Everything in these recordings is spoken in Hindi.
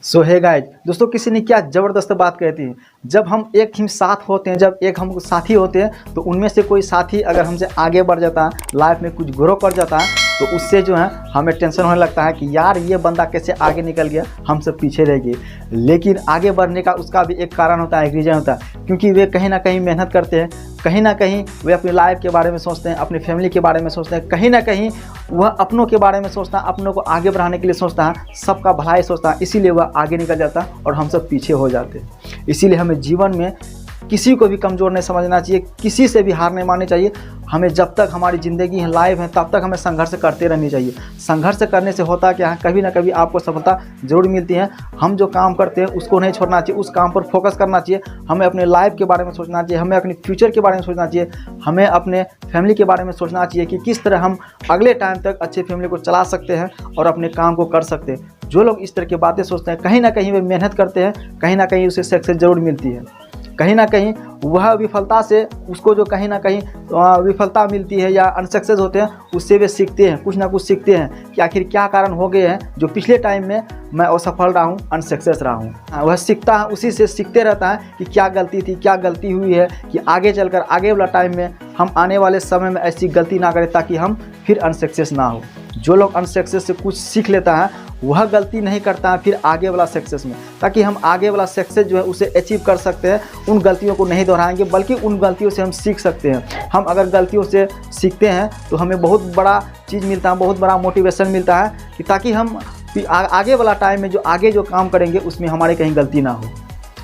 सो है गाइज दोस्तों, किसी ने क्या ज़बरदस्त बात कहती है। जब हम एक ही साथ होते हैं, जब एक हम साथी होते हैं, तो उनमें से कोई साथी अगर हमसे आगे बढ़ जाता है, लाइफ में कुछ ग्रो कर जाता है, तो उससे जो है हमें टेंशन होने लगता है कि यार ये बंदा कैसे आगे निकल गया, हम सब पीछे रह गए। लेकिन आगे बढ़ने का उसका भी एक कारण होता है, एक रीज़न होता है, क्योंकि वे कहीं ना कहीं मेहनत करते हैं, कहीं ना कहीं वे अपनी लाइफ के बारे में सोचते हैं, अपनी फैमिली के बारे में सोचते हैं, कहीं ना कहीं वह अपनों के बारे में सोचता है, अपनों को आगे बढ़ाने के लिए सोचता है, सबका भलाई सोचता है, इसीलिए वह आगे निकल जाता है और हम सब पीछे हो जाते हैं। इसीलिए हमें जीवन में किसी को भी कमज़ोर नहीं समझना चाहिए, किसी से भी हार नहीं माननी चाहिए। हमें जब तक हमारी ज़िंदगी है, लाइफ है, तब तक हमें संघर्ष करते रहनी चाहिए। संघर्ष करने से होता क्या है, कभी ना कभी आपको सफलता ज़रूर मिलती है। हम जो काम करते हैं उसको नहीं छोड़ना चाहिए, उस काम पर फोकस करना चाहिए। हमें अपने लाइफ के बारे में सोचना चाहिए, हमें अपने फ्यूचर के बारे में सोचना चाहिए, हमें अपने फैमिली के बारे में सोचना चाहिए कि किस तरह हम अगले टाइम तक अच्छे फैमिली को चला सकते हैं और अपने काम को कर सकते हैं। जो लोग इस तरह की बातें सोचते हैं, कहीं ना कहीं वे मेहनत करते हैं, कहीं ना कहीं उसे सक्सेस ज़रूर मिलती है। कहीं ना कहीं वह विफलता से उसको जो कहीं ना कहीं विफलता मिलती है या अनसक्सेस होते हैं, उससे वे सीखते हैं, कुछ ना कुछ सीखते हैं कि आखिर क्या कारण हो गए हैं जो पिछले टाइम में मैं असफल रहा हूँ, अनसक्सेस रहा हूँ। वह सीखता है, उसी से सीखते रहता है कि क्या गलती थी, क्या गलती हुई है, कि आगे चलकर आगे वाला टाइम में हम आने वाले समय में ऐसी गलती ना करें ताकि हम फिर अनसक्सेस ना हो। जो लोग अनसक्सेस से कुछ सीख लेता है वह गलती नहीं करता है फिर आगे वाला सक्सेस में, ताकि हम आगे वाला सक्सेस जो है उसे अचीव कर सकते हैं। उन गलतियों को नहीं दोहराएंगे, बल्कि उन गलतियों से हम सीख सकते हैं। हम अगर गलतियों से सीखते हैं तो हमें बहुत बड़ा चीज़ मिलता है, बहुत बड़ा मोटिवेशन मिलता है कि ताकि हम आगे वाला टाइम में जो काम करेंगे उसमें हमारी कहीं गलती ना हो।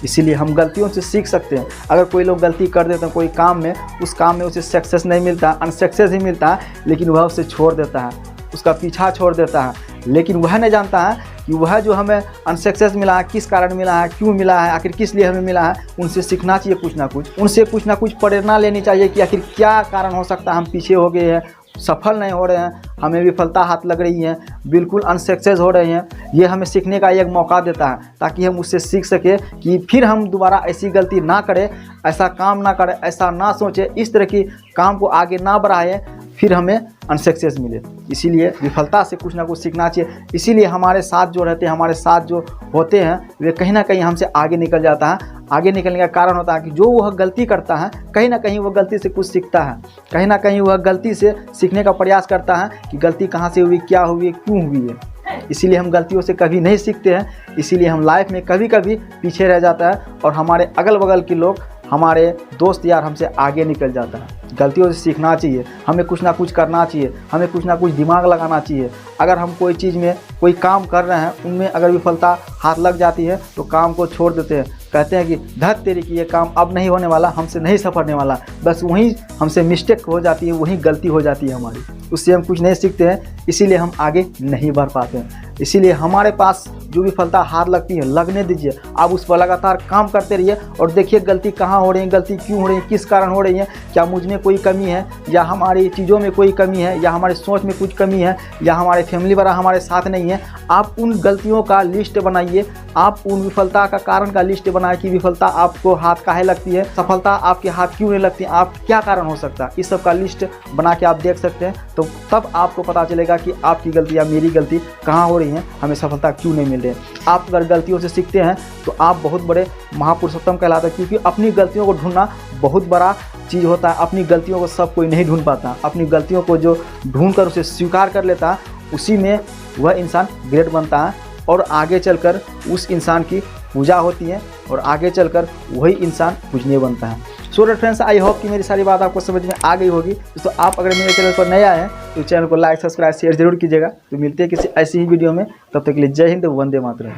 इसीलिए हम गलतियों से सीख सकते हैं। अगर कोई लोग गलती कर देते हैं कोई काम में, उस काम में उसे सक्सेस नहीं मिलता, अनसक्सेस ही मिलता है, लेकिन वह उसे छोड़ देता है, उसका पीछा छोड़ देता है। लेकिन वह नहीं जानता है कि वह जो हमें अनसक्सेस मिला है, किस कारण मिला है, क्यों मिला है, आखिर किस लिए हमें मिला है। उनसे सीखना चाहिए कुछ ना कुछ, उनसे कुछ ना कुछ प्रेरणा लेनी चाहिए कि आखिर क्या कारण हो सकता है हम पीछे हो गए हैं, सफल नहीं हो रहे हैं, हमें विफलता हाथ लग रही है, बिल्कुल अनसक्सेस हो रहे हैं। ये हमें सीखने का एक मौका देता है ताकि हम उससे सीख सके कि फिर हम दोबारा ऐसी गलती ना करें, ऐसा काम ना करें, ऐसा ना सोचें, इस तरह की काम को आगे ना बढ़ाएं, फिर हमें अनसक्सेस मिले। इसीलिए विफलता से कुछ ना कुछ सीखना चाहिए। इसीलिए हमारे साथ जो रहते हैं, हमारे साथ जो होते हैं, वे कहीं ना कहीं हमसे आगे निकल जाता है। आगे निकलने का कारण होता है कि जो वह गलती करता है, कहीं ना कहीं वह गलती से कुछ सीखता है, कहीं ना कहीं वह गलती से सीखने का प्रयास करता है कि गलती कहाँ से हुई, क्या हुई, क्यों हुई है। इसीलिए हम गलतियों से कभी नहीं सीखते हैं, इसीलिए हम लाइफ में कभी कभी पीछे रह जाता है और हमारे अगल बगल के लोग, हमारे दोस्त यार हमसे आगे निकल जाता है। गलतियों से सीखना चाहिए, हमें कुछ ना कुछ करना चाहिए, हमें कुछ ना कुछ दिमाग लगाना चाहिए। अगर हम कोई चीज़ में कोई काम कर रहे हैं, उनमें अगर विफलता हाथ लग जाती है तो काम को छोड़ देते हैं, कहते हैं कि धत तेरी की ये काम अब नहीं होने वाला, हमसे नहीं सफरने वाला। बस वहीं हमसे मिस्टेक हो जाती है, वहीं गलती हो जाती है हमारी, उससे हम कुछ नहीं सीखते हैं, इसीलिए हम आगे नहीं बढ़ पाते हैं। इसीलिए हमारे पास जो विफलता हाथ लगती है, लगने दीजिए, आप उस पर लगातार काम करते रहिए और देखिए गलती कहाँ हो रही है, गलती क्यों हो रही है, किस कारण हो रही है, क्या मुझ में कोई कमी है, या हमारी चीज़ों में कोई कमी है, या हमारी सोच में कुछ कमी है, या हमारे फैमिली वाला हमारे साथ नहीं है। आप उन गलतियों का लिस्ट बनाइए, आप उन विफलता का कारण का लिस्ट बनाए कि विफलता आपको हाथ काहे लगती है, सफलता आपके हाथ क्यों नहीं लगती, आप क्या कारण हो सकता है, इस सब का लिस्ट बना के आप देख सकते हैं। तो तब आपको पता चलेगा कि आपकी गलती या मेरी गलती कहाँ हो रही है, हमें सफलता क्यों नहीं मिल रही है। आप अगर गलतियों से सीखते हैं तो आप बहुत बड़े महापुरुषोत्तम कहलाते हैं, क्योंकि अपनी गलतियों को ढूंढना बहुत बड़ा चीज़ होता है। अपनी गलतियों को सब कोई नहीं ढूंढ पाता, अपनी गलतियों को जो ढूंढ कर उसे स्वीकार कर लेता है, उसी में वह इंसान ग्रेट बनता है और आगे चलकर उस इंसान की पूजा होती है और आगे चलकर वही इंसान पूजनीय बनता है। सो फ्रेंड्स, आई होप कि मेरी सारी बात आपको समझ में आ गई होगी। तो आप अगर मेरे चैनल पर नए आए हैं तो चैनल को लाइक, सब्सक्राइब, शेयर जरूर कीजिएगा। तो मिलते हैं किसी ऐसी ही वीडियो में, तब तक के लिए जय हिंद, वंदे मातरम।